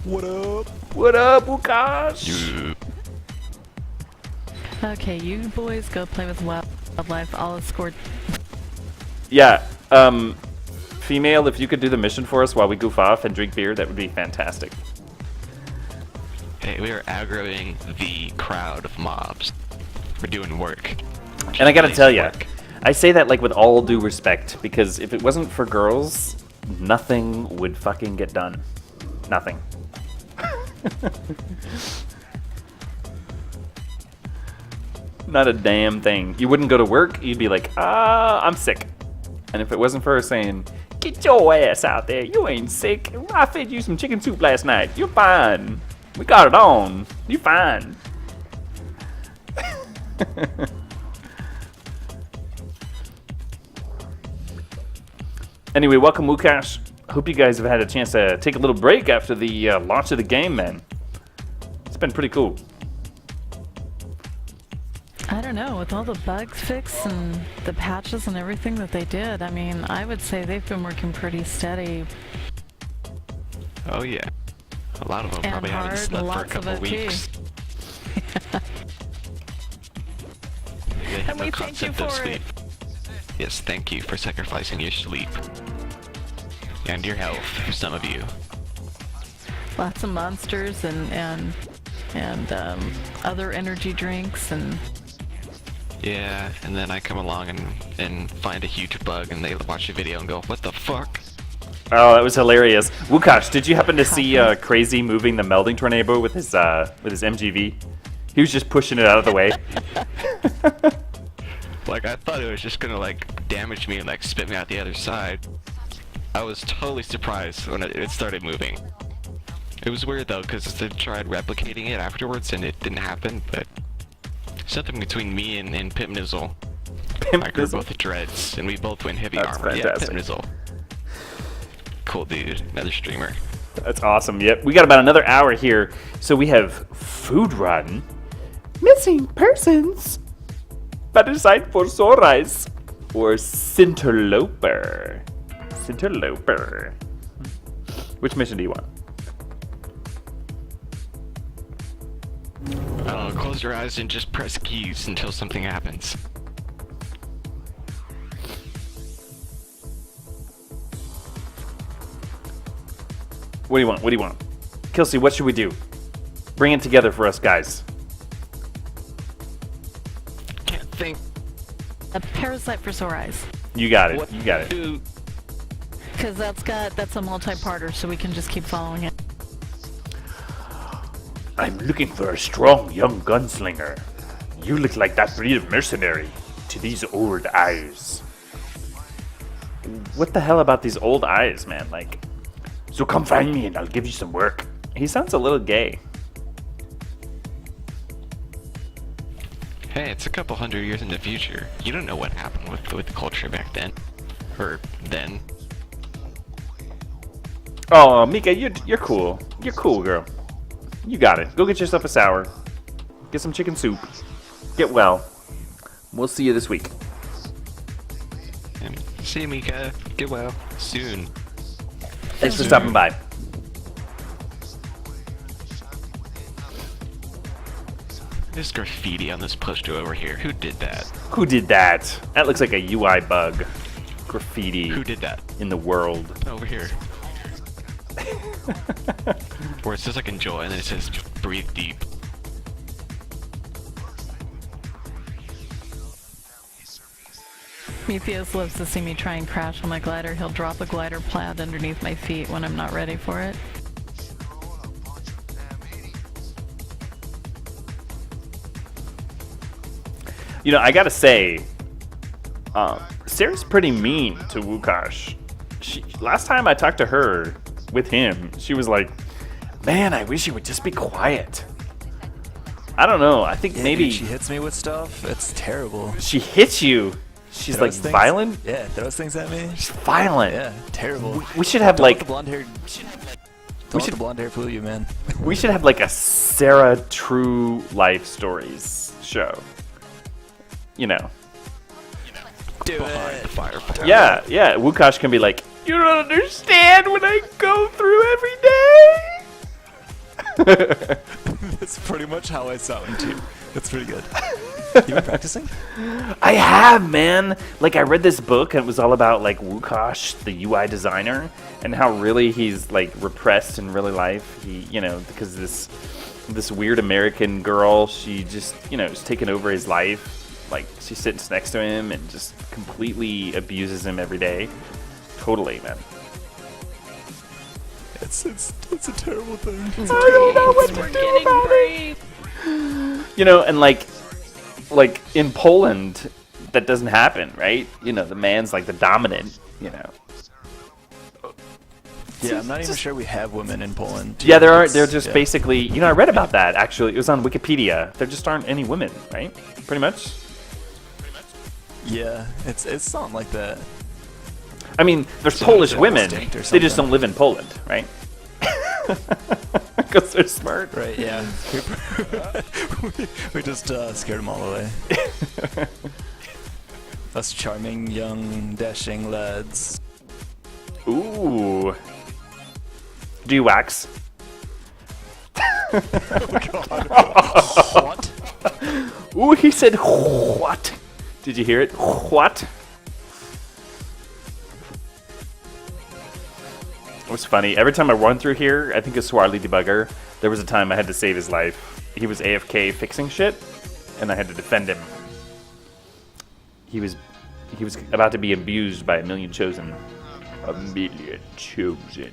What up? What up, Wukash? You. Okay, you boys go play with wildlife. I'll escort. Yeah, female, if you could do the mission for us while we goof off and drink beer, that would be fantastic. Hey, we are aggroing the crowd of mobs. We're doing work. And I gotta tell you, Work. I say that like with all due respect, because if it wasn't for girls, nothing would fucking get done. Nothing. Not a damn thing. You wouldn't go to work, you'd be like, I'm sick. And if it wasn't for her saying, get your ass out there, you ain't sick. I fed you some chicken soup last night. You're fine. We got it on. You're fine. Anyway, welcome, Wukash. Hope you guys have had a chance to take a little break after the launch of the game, man. It's been pretty cool. I don't know, with all the bugs fixed and the patches and everything that they did, I mean, I would say they've been working pretty steady. Oh yeah. A lot of them And probably haven't hard, slept for a lots of couple it, too. weeks. They have And no we thank you concept of for sleep. Yes, thank you for sacrificing your sleep. And your health, for some of you. Lots of monsters and other energy drinks and... Yeah, and then I come along and find a huge bug and they watch a video and go, what the fuck? Oh, that was hilarious. Wukash, did you happen to see Crazy moving the melding tornado with his MGV? He was just pushing it out of the way. Like, I thought it was just gonna, like, damage me and, like, spit me out the other side. I was totally surprised when it started moving. It was weird, though, because I tried replicating it afterwards and it didn't happen, but... Something between me and Pimp Nizzle. Like, we're both dreads, and we both went heavy That's armor. fantastic. Yeah, Pimp Nizzle. Cool dude, another streamer. That's awesome. Yep, we got about another hour here. So we have Food Run, Missing Persons, Patricide for Sunrise, or Cinterloper. Cinterloper. Which mission do you want? I don't know, close your eyes and just press keys until something happens. What do you want? What do you want? Kelsey, what should we do? Bring it together for us, guys. Can't think. A parasite for sore eyes. You got it. What You got it. do? Because that's a multi-parter, so we can just keep following it. I'm looking for a strong young gunslinger. You look like that breed of mercenary to these old eyes. What the hell about these old eyes, man? Like, so come find me and I'll give you some work. He sounds a little gay. Hey, it's a couple hundred years in the future. You don't know what happened with the culture back then. Or then. Oh, Mika, you're cool. You're cool, girl. You got it. Go get yourself a sour. Get some chicken soup. Get well. We'll see you this week. And see you, Mika. Get well. Soon. Thanks for stopping by. There's graffiti on this poster over here. Who did that? Who did that? That looks like a UI bug. Graffiti Who did that? in the world. Over here. Where it says like enjoy and then it says breathe deep. Prometheus loves to see me try and crash on my glider. He'll drop a glider plaid underneath my feet when I'm not ready for it. You know, I gotta say, Sarah's pretty mean to Wukash. Last time I talked to her with him, she was like, man, I wish you would just be quiet. I don't know. I think maybe... Dude, she hits me with stuff. It's terrible. She hits you. She's like Throws things- violent. Yeah, throws things at me. She's violent. Yeah, terrible. We should have Don't let like the blonde hair. Don't let the blonde hair fool you, man. we should have like a Sarah True Life Stories show. You know. Do Behind the it. firefall. Yeah, yeah. Wukash can be like, you don't understand what I go through every day. That's pretty much how I sound too. That's pretty good. You been practicing? I have, man. Like, I read this book, and it was all about, like, Wukash, the UI designer, and how really he's, like, repressed in real life. He, you know, because this weird American girl, she just, you know, is taking over his life. Like, she sits next to him and just completely abuses him every day. Totally, man. It's a terrible thing. I don't know what to do about it. You know, and like in Poland, that doesn't happen, right? You know, the man's like the dominant, you know. Yeah, I'm not even sure we have women in Poland. Yeah, they're just basically, you know, I read about that actually. It was on Wikipedia. There just aren't any women, right? Pretty much. Yeah, it's something like that. I mean, there's So Polish it's women. extinct or They just something. don't live in Poland, right? Because they're smart. Right, yeah. we just scared them all away. Us charming, young, dashing lads. Ooh. Do you wax? What? Ooh, he said what? Did you hear it? What? It was funny. Every time I run through here, I think it's Swarly Debugger. There was a time I had to save his life. He was AFK fixing shit, and I had to defend him. He was about to be abused by a million chosen. A million chosen.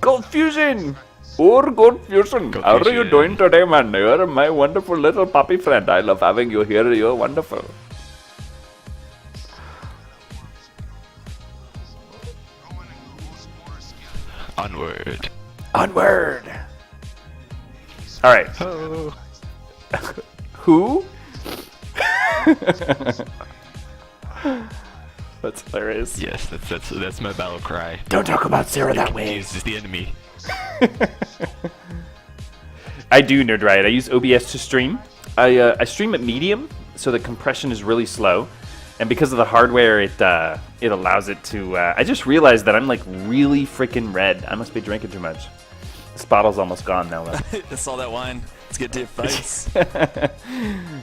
Gold Fusion! Or Gold Fusion! Gold How are you Fusion. doing today, man? You're my wonderful little puppy friend. I love having you here. You're wonderful. Onward. Onward! Alright. Oh. Who? That's hilarious. Yes, that's my battle cry. Don't talk about Sarah that way. Confused is the enemy. I do Nerd Riot. I use OBS to stream. I stream at medium, so the compression is really slow, and because of the hardware, it allows it to. I just realized that I'm like really freaking red. I must be drinking too much. This bottle's almost gone now, though. That's all that wine. Let's get to your fights.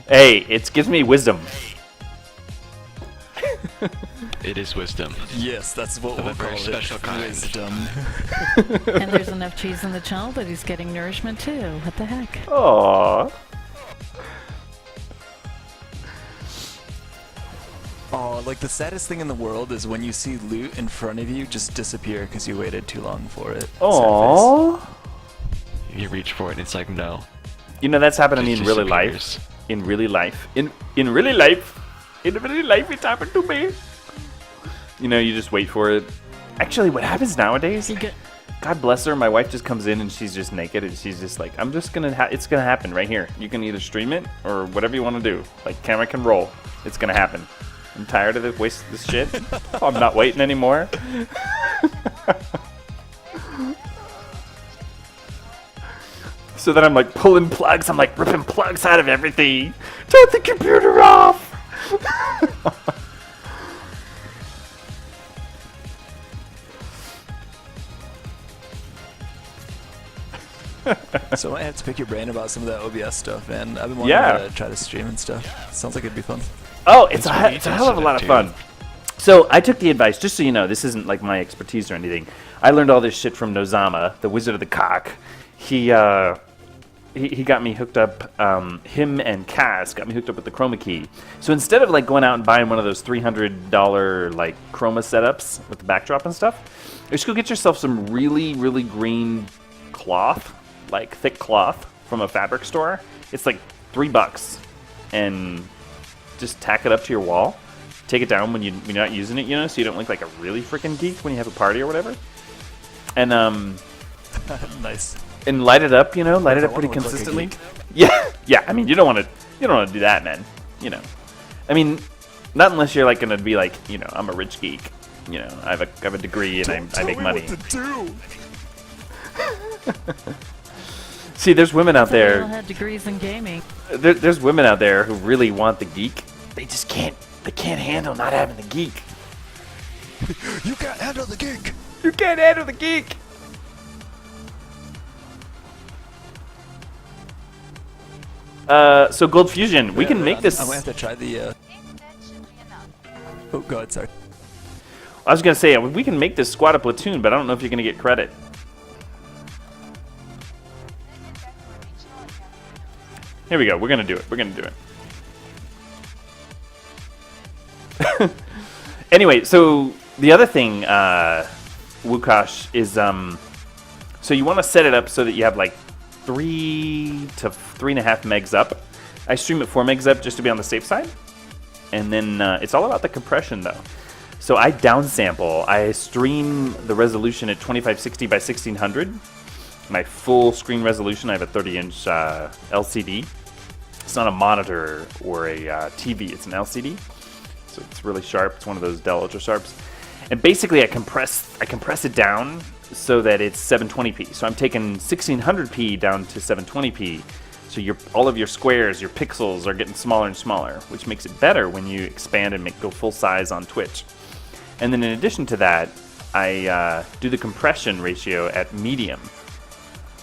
Hey, it gives me wisdom. It is wisdom. Yes, that's what Of a we'll very call special it. kind. Wisdom. And there's enough cheese in the channel that he's getting nourishment too. What the heck? Aww. Oh, like the saddest thing in the world is when you see loot in front of you just disappear because you waited too long for it. Sad face. Aww. You reach for it, and it's like no. You know that's happened to me It in really disappears. life. In really life. In really life. In really life, it's happened to me. You know, you just wait for it. Actually, what happens nowadays? You get God bless her. My wife just comes in and she's just naked and she's just like, I'm just gonna. It's gonna happen right here. You can either stream it or whatever you want to do. Like camera can roll. It's gonna happen. I'm tired of this shit. I'm not waiting anymore. So then I'm like pulling plugs. I'm like ripping plugs out of everything. Turn the computer off. So I might have to pick your brain about some of that OBS stuff, man. I've been wanting to try to stream and stuff. Sounds like it'd be fun. Oh, it's That's a, what it's a he hell of a said lot of too. fun. So I took the advice, just so you know, this isn't like my expertise or anything. I learned all this shit from Nozama, the Wizard of the Cock. He got me hooked up, him and Cass got me hooked up with the chroma key. So instead of like going out and buying one of those $300 like chroma setups with the backdrop and stuff, just go get yourself some really, really green cloth, like thick cloth from a fabric store. It's like $3 and just tack it up to your wall. Take it down when you're not using it, you know, so you don't look like a really freaking geek when you have a party or whatever. And Nice. and light it up, you know, light it I up pretty wanna look like a consistently. geek. Yeah. I mean, you don't want to do that, man. You know, I mean, not unless you're like gonna be like, you know, I'm a rich geek. You know, I have a degree and I make money. What to do. See, there's women out Some people there. had degrees in gaming. There's women out there who really want the geek. They just can't. They can't handle not having the geek. You can't handle the geek. You can't handle the geek. So Gold Fusion, we can make this. I might have to try the. Oh, go ahead. Sorry. I was gonna say we can make this squad a platoon, but I don't know if you're gonna get credit. Here we go. We're gonna do it. We're gonna do it. Anyway, so the other thing, Wukash, is so you want to set it up so that you have like 3 to 3.5 megs up. I stream at 4 megs up just to be on the safe side, and then it's all about the compression though. So I downsample. I stream the resolution at 2560 by 1600. My full screen resolution. I have a 30-inch LCD. It's not a monitor or a TV. It's an LCD. So it's really sharp. It's one of those Dell Ultra Sharps. And basically, I compress it down so that it's 720p. So I'm taking 1600p down to 720p. So all of your squares, your pixels are getting smaller and smaller, which makes it better when you expand and go full size on Twitch. And then in addition to that, I do the compression ratio at medium.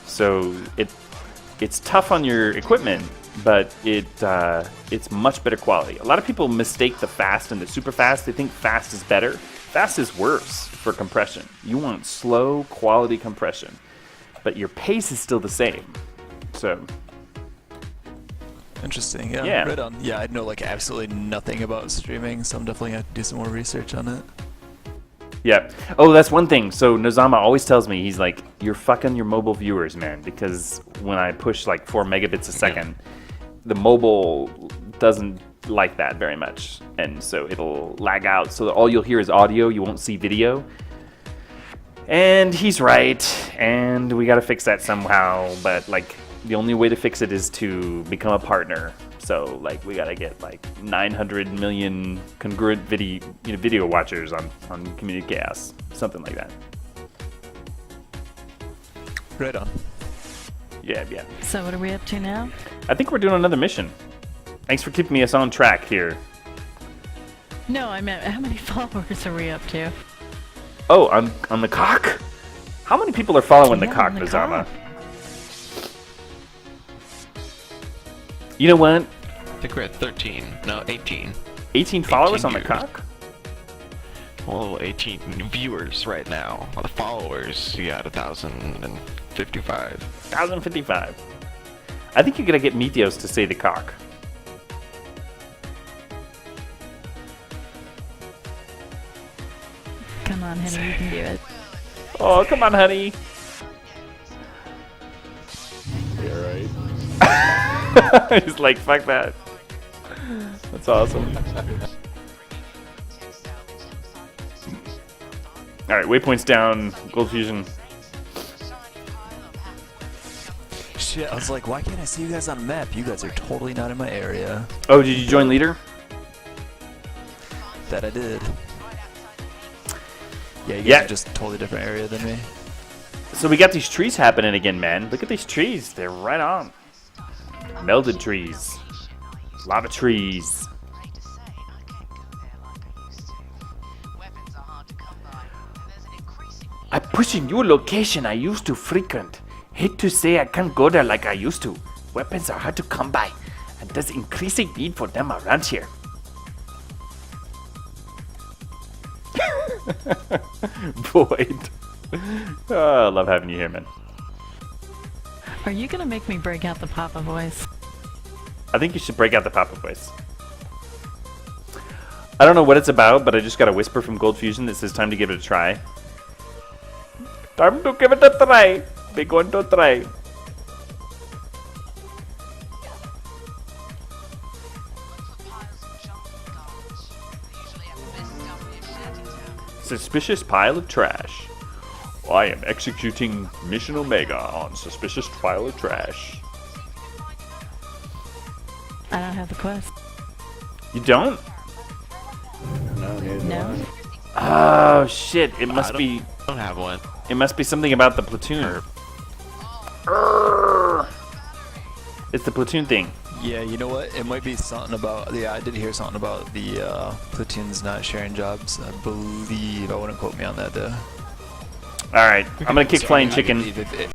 So it's tough on your equipment, but it's much better quality. A lot of people mistake the fast and the super fast. They think fast is better. Fast is worse for compression. You want slow quality compression, but your pace is still the same. So Interesting. Yeah. Yeah. Right on. Yeah, I know like absolutely nothing about streaming, so I'm definitely gonna have to do some more research on it. yeah. Oh, that's one thing. So Nozama always tells me, he's like, you're fucking your mobile viewers, man, because when I push like 4 megabits a second, the mobile doesn't like that very much, and so it'll lag out, so that all you'll hear is audio, you won't see video. And he's right, and we gotta fix that somehow, but like the only way to fix it is to become a partner. So like we gotta get like 900 million congruent video watchers on Community Chaos, something like that. Right on. Yeah. So what are we up to now? I think we're doing another mission. Thanks for keeping us on track here. No, I meant how many followers are we up to? Oh, on the cock? How many people are following the Yeah, cock, on the Nozama? cock. You know what? I think we're at 13. No, 18. 18 followers on the viewers. cock? Well, 18 viewers right now. The followers, you got 1,055. 1,055. I think you're gonna get Meteos to say the cock. Come on, honey, you can do it. Oh, come on, honey. He's like, fuck that. That's awesome. Alright, waypoints down, Gold Fusion. Shit, I was like, why can't I see you guys on a map? You guys are totally not in my area. Oh, did you join leader? That I did. Yeah, you guys Yeah. are just a totally different area than me. So we got these trees happening again, man. Look at these trees. They're right on. Melded trees. Lava trees. I'm pushing your location I used to frequent. Hate to say I can't go there like I used to. Weapons are hard to come by, and there's increasing need for them around here. Void. Oh, I love having you here, man. Are you gonna make me break out the Papa voice? I think you should break out the Papa voice. I don't know what it's about, but I just got a whisper from Gold Fusion that says time to give it a try. Time to give it a try. We're going to try. Suspicious pile of trash. I am executing Mission Omega on suspicious pile of trash. I don't have the quest. You don't? No? Oh shit! It must be. I don't have one. It must be something about the platoon. It's the platoon thing. Yeah, you know what? It might be something about. Yeah, I did hear something about the platoons not sharing jobs. I believe. I wouldn't quote me on that though. All right, I'm gonna kick So, flying I chicken. believe